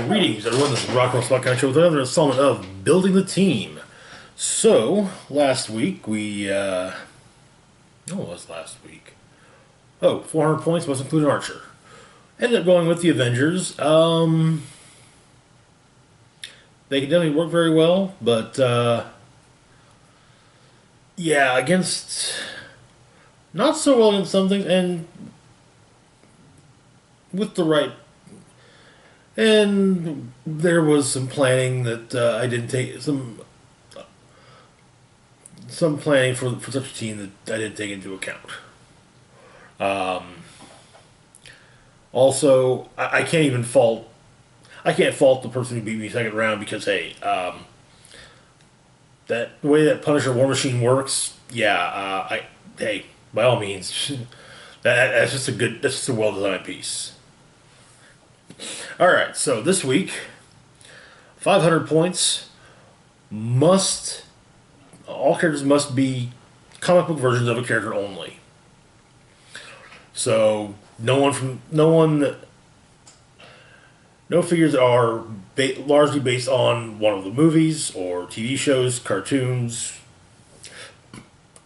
Greetings, everyone. This is Rock Roll Spot Show with another installment of Building the Team. So, last week what was last week? Oh, 400 points must include an archer. Ended up going with the Avengers. They can definitely work very well, but yeah, against not so well against some things, and with the right. And there was some planning that I didn't take some planning for such a team that I didn't take into account. Also, I can't even fault the person who beat me second round because hey, that the way that Punisher War Machine works, yeah, hey, by all means, that's just a well designed piece. All right, so this week, 500 points. All characters must be comic book versions of a character only. So no figures are largely based on one of the movies or TV shows, cartoons,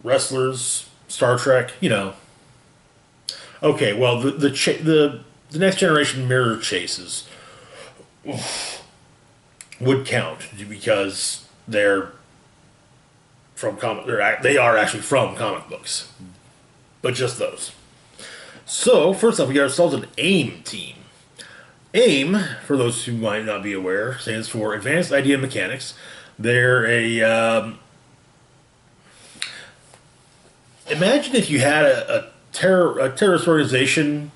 wrestlers, Star Trek. Okay, well the next generation mirror chases would count because they are actually from comic books, but just those. So first up, we got ourselves an AIM team. AIM, for those who might not be aware, stands for Advanced Idea Mechanics. They're imagine if you had a terrorist organization.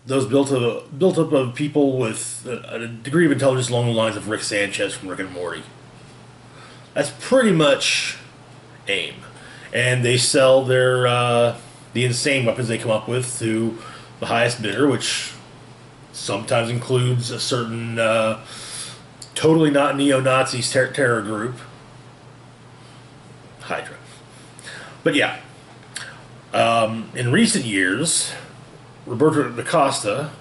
Those built up of people with a degree of intelligence along the lines of Rick Sanchez from Rick and Morty. That's pretty much AIM, and they sell the insane weapons they come up with to the highest bidder, which sometimes includes a certain totally not neo-Nazi terror group, Hydra. But yeah, in recent years, Roberto da Costa,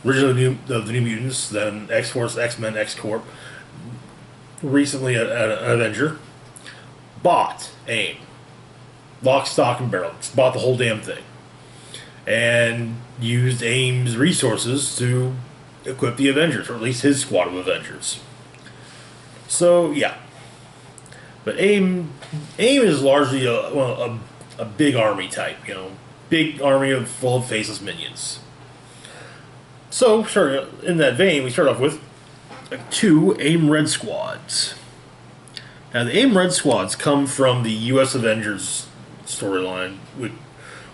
originally of the New Mutants, then X-Force, X-Men, X-Corp, recently an Avenger, bought AIM. Lock, stock, and barrel. Just bought the whole damn thing. And used AIM's resources to equip the Avengers, or at least his squad of Avengers. So, yeah. But AIM is largely a big army type, big army full of faceless minions. So, in that vein, we start off with 2 AIM Red Squads. Now, the AIM Red Squads come from the U.S. Avengers storyline,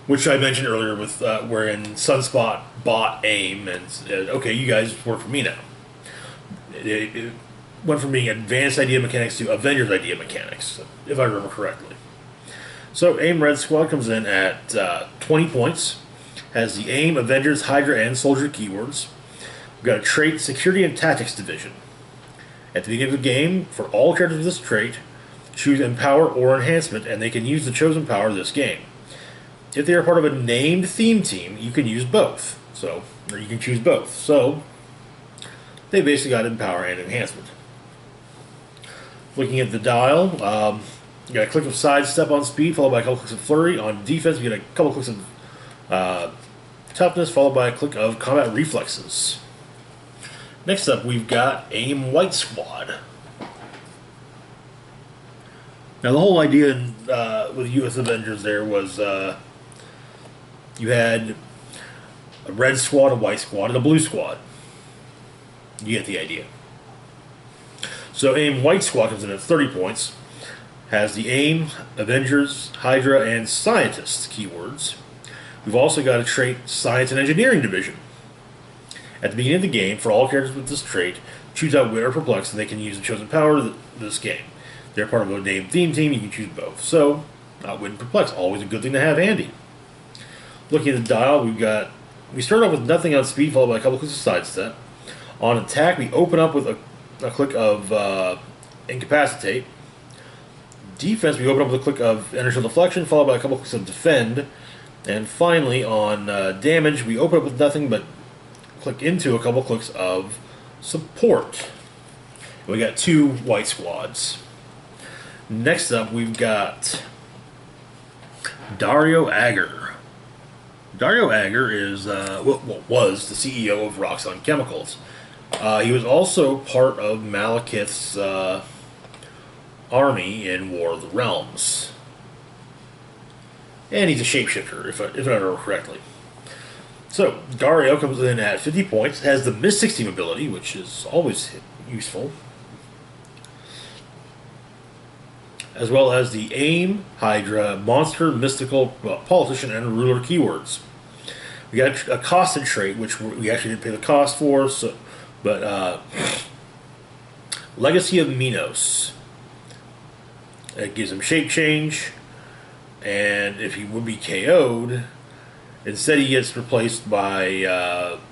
which I mentioned earlier, with wherein Sunspot bought AIM and said, "Okay, you guys work for me now." It went from being Advanced Idea Mechanics to Avengers Idea Mechanics, if I remember correctly. So AIM Red Squad comes in at 20 points, has the AIM, Avengers, Hydra, and Soldier keywords. We've got a trait, Security and Tactics Division. At the beginning of the game, for all characters with this trait, choose Empower or Enhancement, and they can use the chosen power this game. If they are part of a named theme team, you can use both. Or you can choose both. So, they basically got Empower and Enhancement. Looking at the dial, you got a click of Sidestep on speed, followed by a couple clicks of Flurry. On defense, you get a couple clicks of Toughness, followed by a click of Combat Reflexes. Next up, we've got AIM White Squad. Now, the whole idea with U.S. Avengers there was you had a red squad, a white squad, and a blue squad. You get the idea. So AIM White Squad comes in at 30 points. Has the AIM, Avengers, Hydra, and Scientists keywords. We've also got a trait, Science and Engineering Division. At the beginning of the game, for all characters with this trait, choose out Wit or Perplex, and they can use the chosen power of this game. They're part of a named theme team, you can choose both. So, Wit and Perplex, always a good thing to have handy. Looking at the dial, we start off with nothing on speed, followed by a couple clicks of Sidestep. On attack, we open up with a click of Incapacitate. Defense, we open up with a click of Inertial Deflection, followed by a couple clicks of Defend. And finally, on damage, we open up with nothing but click into a couple clicks of support. We got 2 white squads. Next up, we've got Dario Agger. Dario Agger is was the CEO of Roxxon Chemicals. He was also part of Malekith's army in War of the Realms. And he's a shapeshifter, if I remember correctly. So, Dario comes in at 50 points, has the Mystic Team ability, which is always useful, as well as the Aim, Hydra, Monster, Mystical, Politician, and Ruler keywords. We got a costed trait, which we actually didn't pay the cost for, but Legacy of Minos. It gives him shape change, and if he would be KO'd, instead he gets replaced by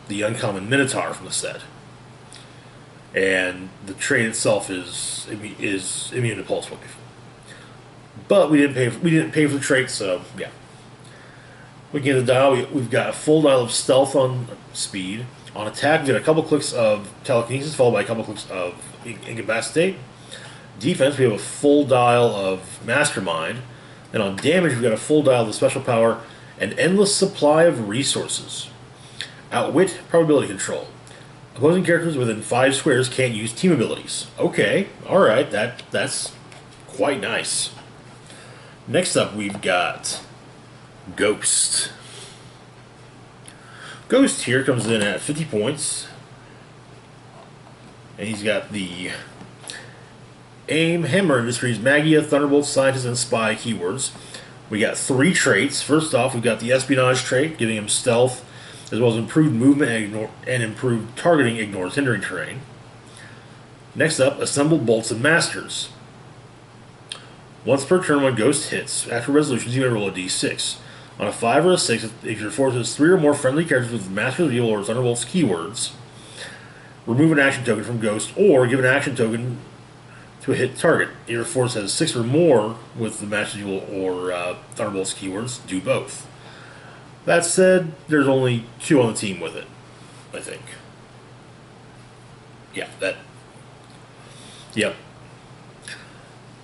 the uncommon Minotaur from the set. And the trait itself is immune to Pulse Wave. But we didn't pay for the trait, so yeah. Looking at the dial, we've got a full dial of stealth on speed. On attack, we get a couple clicks of telekinesis, followed by a couple clicks of incapacitate. Defense, we have a full dial of mastermind. And on damage, we've got a full dial of the special power, an endless supply of resources. Outwit, probability control. Opposing characters within 5 squares can't use team abilities. Okay, alright, that's quite nice. Next up, we've got Ghost. Ghost here comes in at 50 points. And he's got the Aim, Hammer Industries, Magia, Thunderbolt, Scientist, and Spy keywords. We got 3 traits. First off, we've got the Espionage trait, giving him stealth, as well as improved movement and improved targeting, ignores hindering terrain. Next up, Assemble Bolts and Masters. Once per turn when Ghost hits, after resolutions, you may roll a d6. On a 5 or a 6, if your force has 3 or more friendly characters with Master of Evil or Thunderbolt's keywords, remove an action token from Ghost, or give an action token to a hit target. If your force has 6 or more with the Master of Evil or Thunderbolt's keywords, do both. That said, there's only 2 on the team with it, I think. Yeah, Yep.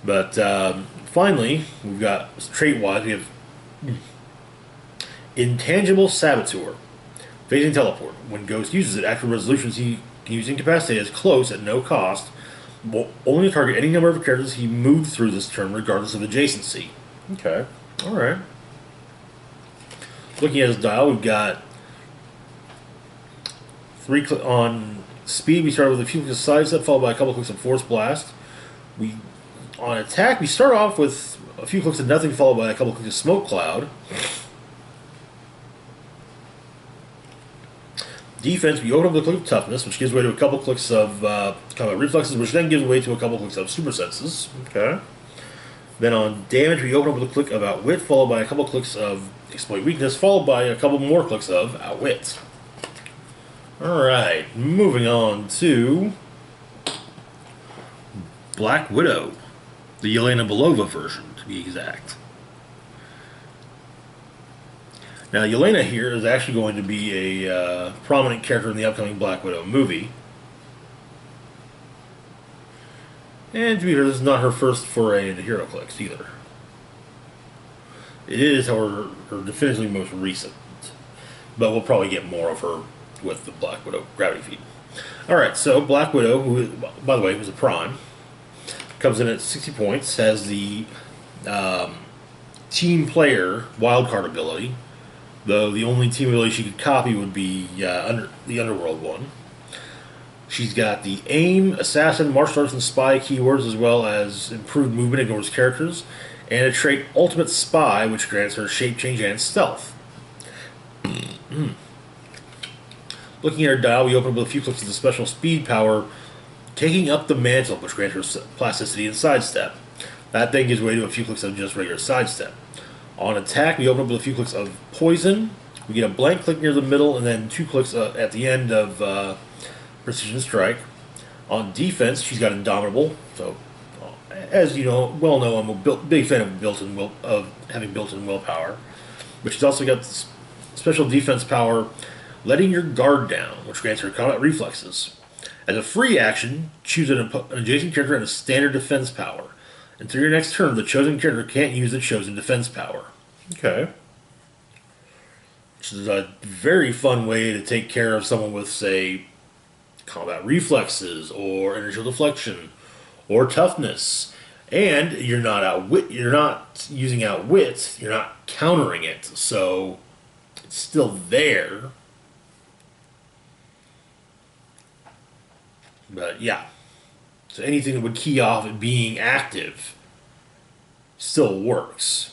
But finally, we've got trait-wise, we have Intangible Saboteur. Phasing Teleport. When Ghost uses it, after resolutions, he can use Incapacitate as close at no cost. Will only target any number of characters he moved through this turn, regardless of adjacency. Okay. Alright. Looking at his dial, we've got 3 on speed. We start with a few clicks of side step, followed by a couple clicks of Force Blast. On attack, we start off with a few clicks of nothing, followed by a couple clicks of Smoke Cloud. Defense, we open up the click of Toughness, which gives way to a couple clicks of combat reflexes, which then gives way to a couple clicks of Super Senses. Okay. Then on damage, we open up with a click of Outwit, followed by a couple clicks of Exploit Weakness, followed by a couple more clicks of Outwit. Alright, moving on to Black Widow. The Yelena Belova version, to be exact. Now, Yelena here is actually going to be a prominent character in the upcoming Black Widow movie. And to be fair, this is not her first foray into HeroClix either. It is, however, her definitively most recent. But we'll probably get more of her with the Black Widow Gravity Feed. Alright, so Black Widow, who, by the way, was a Prime, comes in at 60 points, has the team player wildcard ability, though the only team ability she could copy would be the Underworld one. She's got the Aim, Assassin, Martial Arts, and Spy keywords, as well as improved movement, ignores characters, and a trait Ultimate Spy, which grants her Shape Change and Stealth. Looking at her dial, we open up with a few clicks of the special speed power, Taking Up the Mantle, which grants her Plasticity and Sidestep. That then gives way to a few clicks of just regular Sidestep. On attack, we open up with a few clicks of Poison. We get a blank click near the middle, and then 2 clicks at the end of Precision Strike. On defense, she's got Indomitable. So, as you know, I'm a big fan of having built-in willpower. But she's also got this special defense power, Letting Your Guard Down, which grants her combat reflexes. As a free action, choose an adjacent character and a standard defense power. Until your next turn, the chosen character can't use the chosen defense power. Okay. Which is a very fun way to take care of someone with, say, combat reflexes or inertial deflection or toughness. And you're not using outwit, you're not countering it, so it's still there. But yeah. So anything that would key off it being active still works.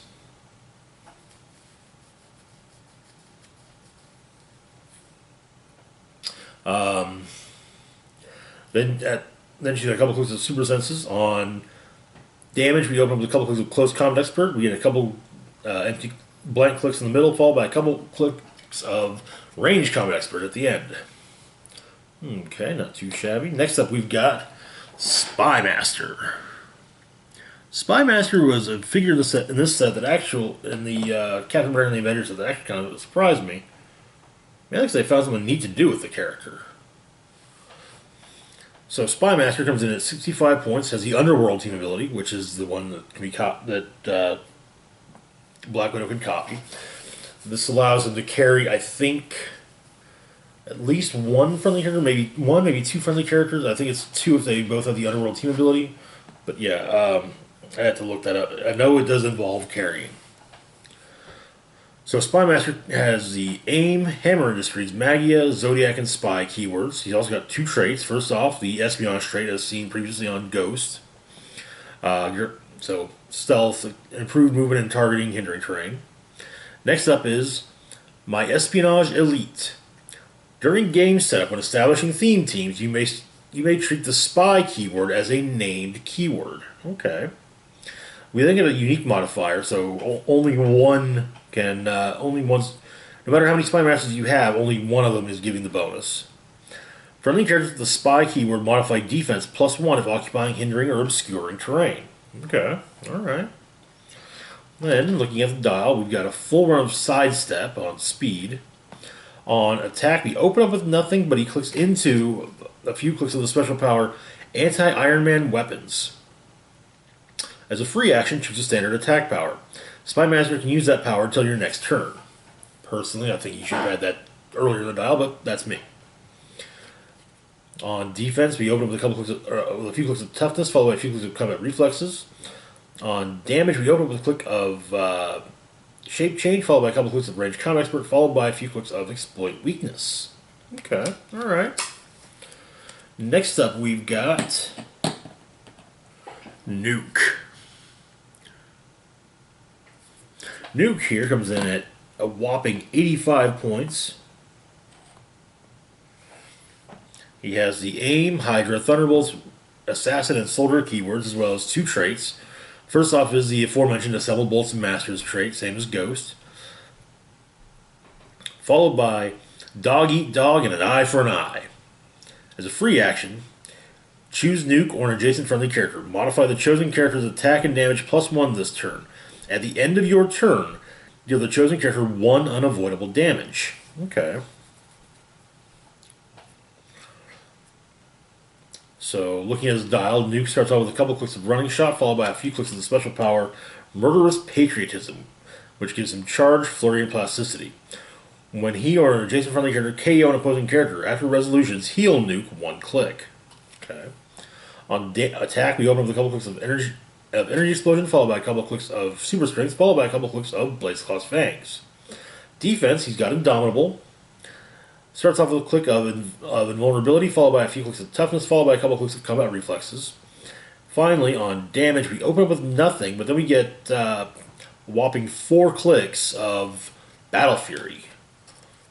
Then she's got a couple clicks of super senses. On damage, we open up with a couple clicks of close combat expert. We get a couple empty blank clicks in the middle, followed by a couple clicks of range combat expert at the end. Okay, not too shabby. Next up, we've got Spy Master. Spy Master was a figure in this set that in the Captain America and the Avengers that actually kind of surprised me. I think they found something neat to do with the character. So Spy Master comes in at 65 points, has the Underworld team ability, which is the one that can be that Black Widow can copy. This allows him to carry, I think, at least one friendly character, maybe two friendly characters. I think it's two if they both have the Underworld team ability. But yeah, I had to look that up. I know it does involve carrying. So Spy Master has the AIM, Hammer Industries, Magia, Zodiac, and Spy keywords. He's also got two traits. First off, the Espionage trait as seen previously on Ghost. So stealth, improved movement and targeting, hindering terrain. Next up is My Espionage Elite. During game setup, when establishing theme teams, you may treat the Spy keyword as a named keyword. Okay. We then get a unique modifier, so only one can, no matter how many Spy Masters you have, only one of them is giving the bonus. Friendly characters with the Spy keyword modify defense +1 if occupying, hindering, or obscuring terrain. Okay, alright. Then, looking at the dial, we've got a full run of Sidestep on speed. On attack, we open up with nothing, but he clicks into a few clicks of the special power Anti-Iron Man Weapons. As a free action, choose a standard attack power. Spy Master can use that power until your next turn. Personally, I think you should have had that earlier in the dial, but that's me. On defense, we open up with a few clicks of toughness, followed by a few clicks of combat reflexes. On damage, we open up with a click of shape change, followed by a couple clicks of range combat expert, followed by a few clicks of exploit weakness. Okay, alright. Next up, we've got Nuke. Nuke here comes in at a whopping 85 points. He has the AIM, Hydra, Thunderbolts, Assassin, and Soldier keywords, as well as two traits. First off is the aforementioned Assemble Bolts and Masters trait, same as Ghost. Followed by Dog Eat Dog and an Eye for an Eye. As a free action, choose Nuke or an adjacent friendly character. Modify the chosen character's attack and damage +1 this turn. At the end of your turn, deal the chosen character 1 unavoidable damage. Okay. So, looking at his dial, Nuke starts off with a couple clicks of Running Shot, followed by a few clicks of the special power Murderous Patriotism, which gives him charge, flurry, and plasticity. When he or an adjacent friendly character KO an opposing character, after resolutions, heal Nuke 1 click. Okay. On attack, we open up with a couple clicks of energy explosion, followed by a couple clicks of super strength, followed by a couple clicks of Blaze Claw's Fangs. Defense, he's got Indomitable. Starts off with a click of invulnerability, followed by a few clicks of toughness, followed by a couple clicks of combat reflexes. Finally, on damage, we open up with nothing, but then we get a whopping 4 clicks of Battle Fury.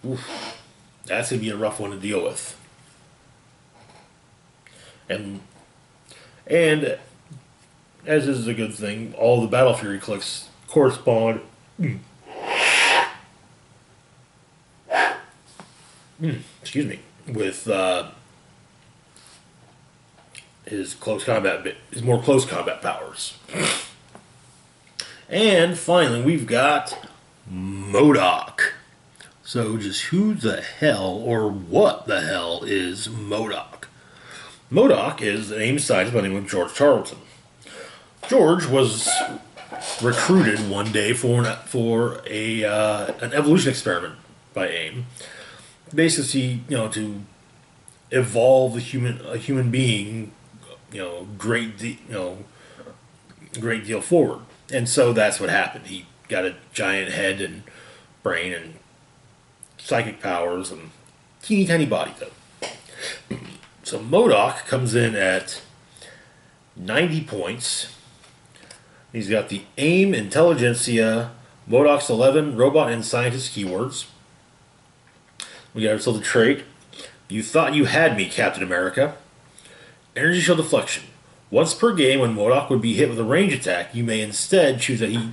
Oof. That's going to be a rough one to deal with. And as is a good thing, all the Battle Fury clicks correspond excuse me, with his more close combat powers. And finally, we've got MODOK. So, just who the hell or what the hell is MODOK? MODOK is an AIM scientist by the name of George Tarleton. George was recruited one day for an evolution experiment by AIM, basically, to evolve a human being, great deal forward. And so that's what happened. He got a giant head and brain and psychic powers and teeny tiny body though. So MODOK comes in at 90 points. He's got the AIM, Intelligentsia, MODOK's 11 Robot and Scientist keywords. We got ourselves a trait. You thought you had me, Captain America. Energy Shield Deflection. Once per game, when MODOK would be hit with a range attack, you may instead choose that he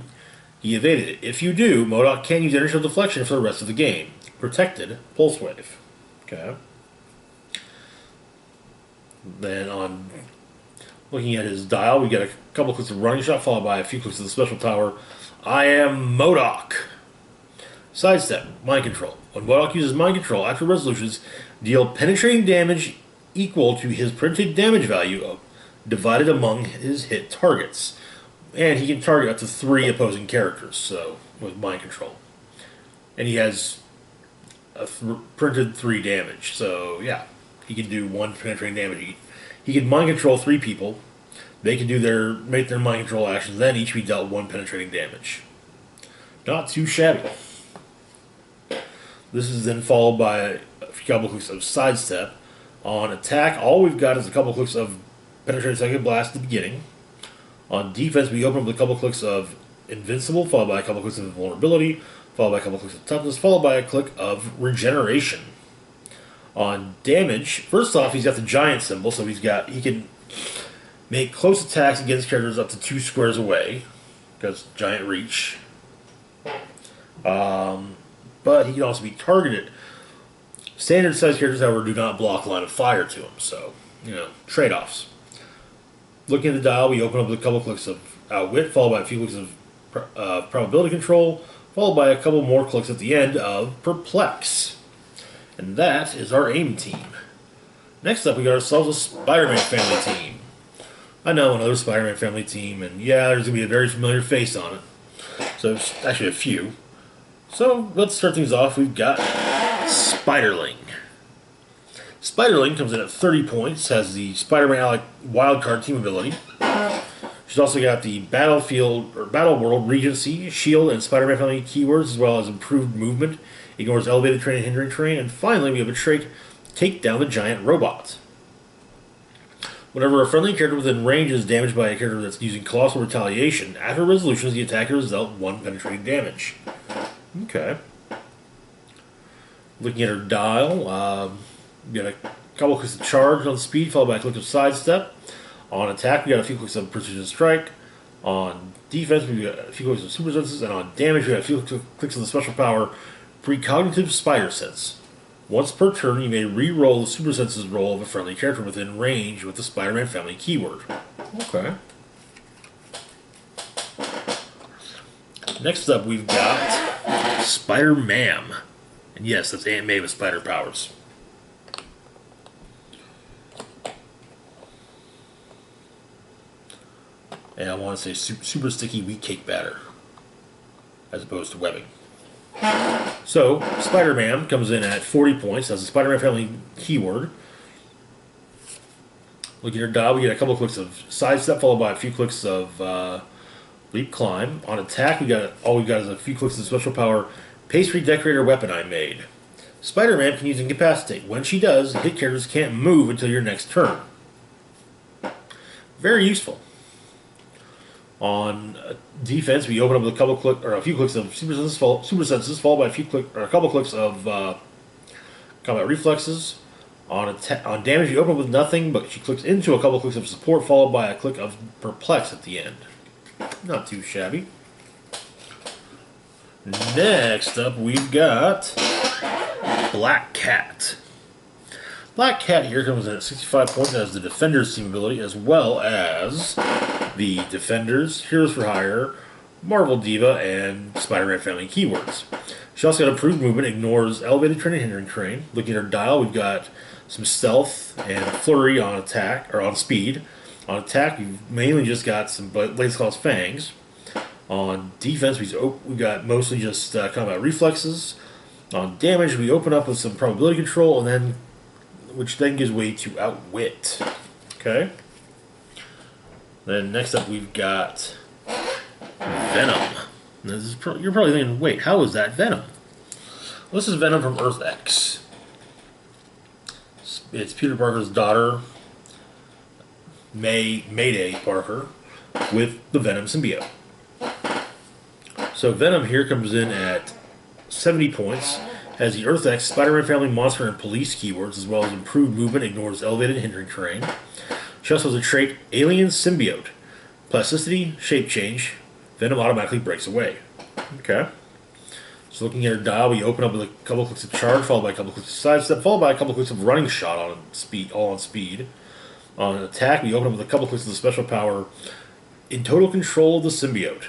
evaded it. If you do, MODOK can use Energy Shield Deflection for the rest of the game. Protected Pulse Wave. Okay. Then on looking at his dial, we get a couple clicks of Running Shot, followed by a few clicks of the special power, I am MODOK. Sidestep, Mind Control. When MODOK uses Mind Control, after resolutions, deal penetrating damage equal to his printed damage value divided among his hit targets. And he can target up to 3 opposing characters, so with Mind Control. And he has a printed 3 damage, so yeah. He can do 1 penetrating damage. He can Mind Control 3 people. They can make their Mind Control actions, then each be dealt 1 penetrating damage. Not too shabby. This is then followed by a couple clicks of Sidestep. On attack, all we've got is a couple clicks of Penetrating Psychic Blast at the beginning. On defense, we open up with a couple clicks of Invincible, followed by a couple clicks of Invulnerability, followed by a couple clicks of Toughness, followed by a click of Regeneration. On damage, first off, he's got the giant symbol, so he can make close attacks against characters up to 2 squares away, because giant reach. But he can also be targeted. Standard size characters, however, do not block line of fire to him, so, trade-offs. Looking at the dial, we open up with a couple clicks of Outwit, followed by a few clicks of Probability Control, followed by a couple more clicks at the end of Perplex. And that is our AIM team. Next up, we got ourselves a Spiderman Family team. I know, another Spiderman Family team, and yeah, there's going to be a very familiar face on it. So, there's actually a few. So, let's start things off. We've got Spiderling. Spiderling comes in at 30 points, has the Spider-Man Wildcard team ability. She's also got the Battle World Regency, Shield, and Spider-Man Family keywords, as well as improved movement, ignores elevated terrain and hindering terrain, and finally we have a trait, Take Down the Giant Robot. Whenever a friendly character within range is damaged by a character that's using Colossal Retaliation, after resolutions the attacker is dealt 1 penetrating damage. Okay. Looking at her dial, we got a couple clicks of Charge on speed, followed by a click of Sidestep. On attack, we got a few clicks of Precision Strike. On defense, we got a few clicks of Super Senses. And on damage, we got a few clicks of the special power, Precognitive Spider Sense. Once per turn, you may re-roll the Super Senses roll of a friendly character within range with the Spider-Man Family keyword. Okay. Next up, we've got Spider-Man. And yes, that's Aunt May with spider powers. And I want to say super sticky wheat cake batter, as opposed to webbing. So, Spider-Man comes in at 40 points. That's the Spider-Man Family keyword. Looking at our dial, we get a couple of clicks of Sidestep, followed by a few clicks of Leap Climb. On attack, all we've got is a few clicks of special power, Pastry Decorator Weapon I Made. Spider-Man can use Incapacitate. When she does, hit characters can't move until your next turn. Very useful. On defense, we open up with a few clicks of Super Senses, followed by a couple clicks of Combat Reflexes. On damage, you open up with nothing, but she clicks into a couple clicks of Support, followed by a click of Perplex at the end. Not too shabby. Next up, we've got Black Cat. Black Cat here comes in at 65 points as the Defender's team ability, as well as the Defenders, Heroes for Hire, Marvel Diva, and Spider-Man Family keywords. She also got improved movement, ignores elevated terrain and hindering terrain. Looking at her dial, we've got some stealth and flurry on attack, or on speed. On attack, we've mainly just got some Blades Claw's Fangs. On defense, we got mostly just combat reflexes. On damage, we open up with some probability control, and then which then gives way to outwit. Okay. Then next up, we've got Venom. You're probably thinking, wait, how is that Venom? Well, this is Venom from Earth X. It's Peter Parker's daughter, Mayday Parker, with the Venom symbiote. So Venom here comes in at 70 points, has the Earth X, Spiderman Family, Monster, and Police keywords, as well as improved movement, ignores elevated hindering terrain. She also has a trait, Alien Symbiote. Plasticity, shape change, Venom automatically breaks away. Okay. So looking at her dial, we open up with a couple clicks of charge, followed by a couple clicks of sidestep, followed by a couple clicks of running shot on speed, all on speed. On attack, we open up with a couple clicks of the special power, in total control of the symbiote.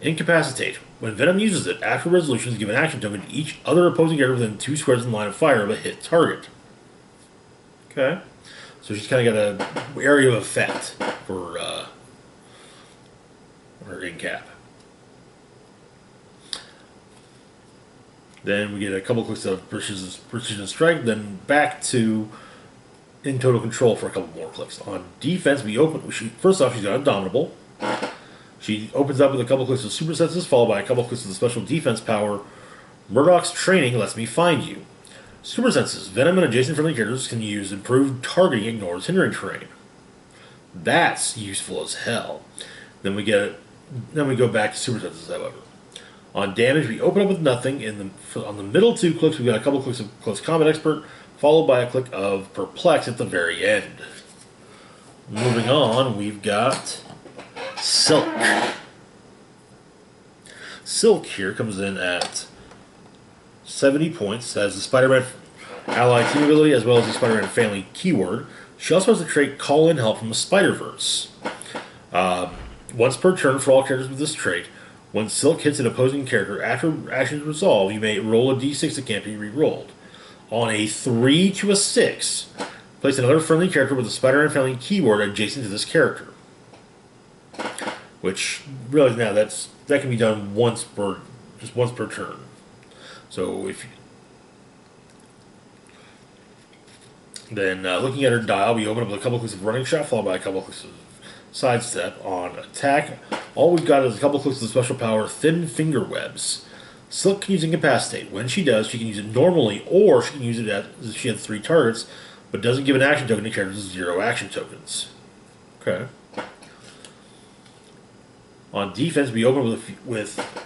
Incapacitate. When Venom uses it, after resolutions, give an action token to each other opposing character within 2 squares in line of fire of a hit target. Okay. So she's kind of got an area of effect for her incap. Then we get a couple clicks of precision strike, then back to in total control for a couple more clicks. On defense, first off, she's got Indomitable. She opens up with a couple clicks of super senses, followed by a couple clicks of the special defense power, MODOK's training lets me find you. Super senses. Venom and adjacent friendly characters can use improved targeting, ignores hindering terrain. That's useful as hell. Then we go back to super senses, however. On damage, we open up with nothing. On the middle 2 clicks, we've got a couple clicks of Close Combat Expert, followed by a click of Perplex at the very end. Moving on, we've got Silk. Silk here comes in at 70 points, has the Spider-Man ally team ability as well as the Spider-Man Family keyword. She also has the trait Call in Help from the Spider-Verse. Once per turn for all characters with this trait, when Silk hits an opposing character after actions resolve, you may roll a d6 that can't be re-rolled. On a 3 to a 6, place another friendly character with the Spider-Man Family keyword adjacent to this character. Which, really, now that can be done once per turn. So then looking at her dial, we open up with a couple clicks of running shot, followed by a couple clicks of sidestep. On attack, all we've got is a couple clicks of the special power, Thin Finger Webs. Silk can use Incapacitate. When she does, she can use it normally, or she can use it as she has 3 targets, but doesn't give an action token to characters with 0 action tokens. Okay. On defense, we open with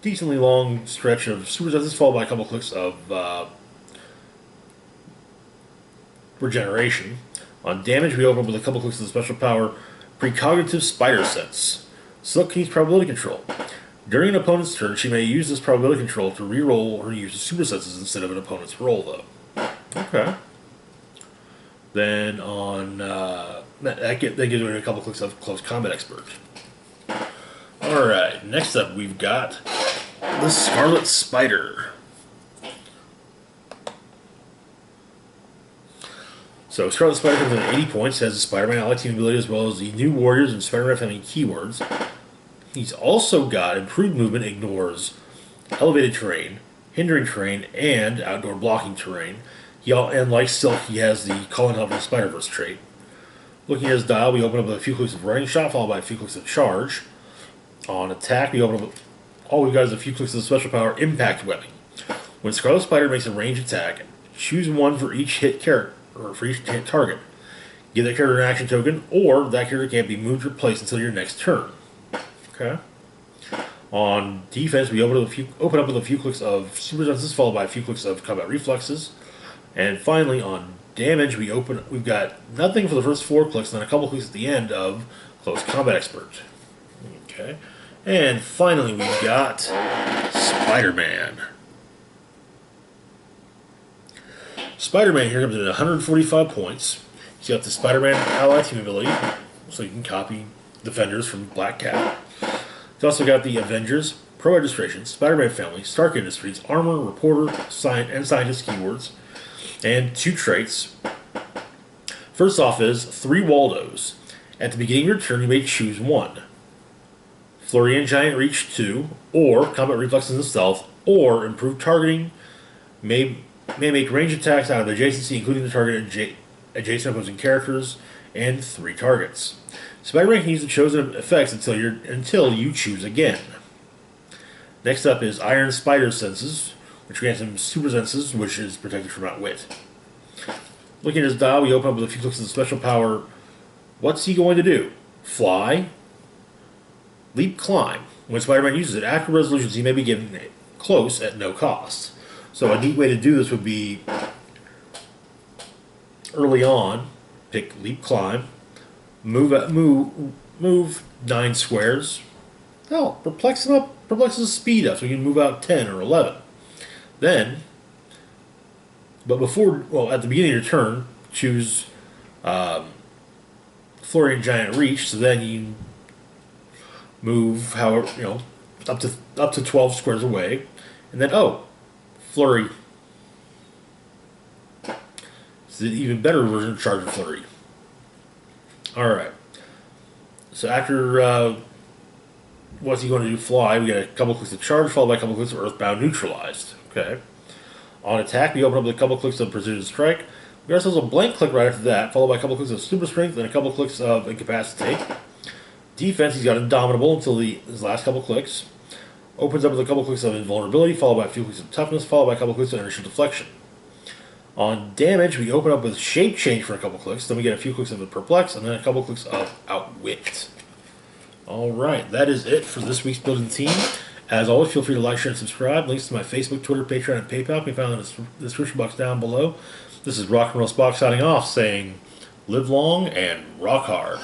decently long stretch of super senses, followed by a couple clicks of regeneration. On damage, we open with a couple clicks of the special power, Precognitive Spider Sense. Silk can use probability control. During an opponent's turn, she may use this probability control to reroll her use of super senses instead of an opponent's roll, though. Okay. Then on that gives away a couple clicks of Close Combat Expert. Alright, next up we've got the Scarlet Spider. So Scarlet Spider comes in at 80 points, has the Spider-Man ally team ability as well as the New Warriors and Spider-Man Family keywords. He's also got improved movement, ignores elevated terrain, hindering terrain, and outdoor blocking terrain. And like Silk, he has the Calling Help from the Spider-Verse trait. Looking at his dial, we open up with a few clicks of running shot, followed by a few clicks of charge. On attack, we open up with all we've got is a few clicks of the special power, Impact Webbing. When Scarlet Spider makes a ranged attack, choose one for each hit character, or for each hit target. Give that character an action token, or that character can't be moved or placed until your next turn. Okay. On defense, we open up with a few clicks of super senses, followed by a few clicks of combat reflexes. And finally, on damage, we've got nothing for the first 4 clicks, and then a couple clicks at the end of Close Combat Expert. Okay. And finally, we've got Spider-Man. Spider-Man here comes in at 145 points. He's got the Spider-Man ally team ability, so you can copy Defenders from Black Cat. He's also got the Avengers, Pro Registration, Spider-Man Family, Stark Industries, Armor, Reporter, and Scientist keywords. And 2 traits. First off is 3 Waldos. At the beginning of your turn, you may choose 1. Flurry and Giant Reach 2, or Combat Reflexes and Stealth, or Improved Targeting, may make range attacks out of adjacency, including the target adjacent opposing characters, and 3 targets. Spider-Man can use the chosen effects until you choose again. Next up is Iron Spider Senses, which grants him Super Senses, which is protected from Outwit. Looking at his dial, we open up with a few clicks of the special power. What's he going to do? Fly? Leap, Climb. When Spider-Man uses it, after resolutions, he may be given close at no cost. So a neat way to do this would be early on, pick Leap, Climb, move 9 squares. Oh, perplexes his speed up, so you can move out 10 or 11. Then, at the beginning of your turn, choose Flurry and Giant Reach, so then you move up to 12 squares away, and then Flurry. It's an even better version of Charge and Flurry. Alright. So after what's he going to do? Fly. We get a couple clicks of Charge, followed by a couple clicks of Earthbound Neutralized. Okay. On attack, we open up with a couple clicks of Precision Strike. We get ourselves a blank click right after that, followed by a couple clicks of Super Strength and a couple clicks of Incapacitate. Defense, he's got Indomitable until his last couple clicks. Opens up with a couple clicks of Invulnerability, followed by a few clicks of Toughness, followed by a couple clicks of Inertial Deflection. On damage, we open up with Shape Change for a couple clicks, then we get a few clicks of Perplex, and then a couple clicks of Outwit. Alright, that is it for this week's Building Team. As always, feel free to like, share, and subscribe. Links to my Facebook, Twitter, Patreon, and PayPal can be found in the description box down below. This is Rock and Roll Spock signing off, saying, live long and rock hard.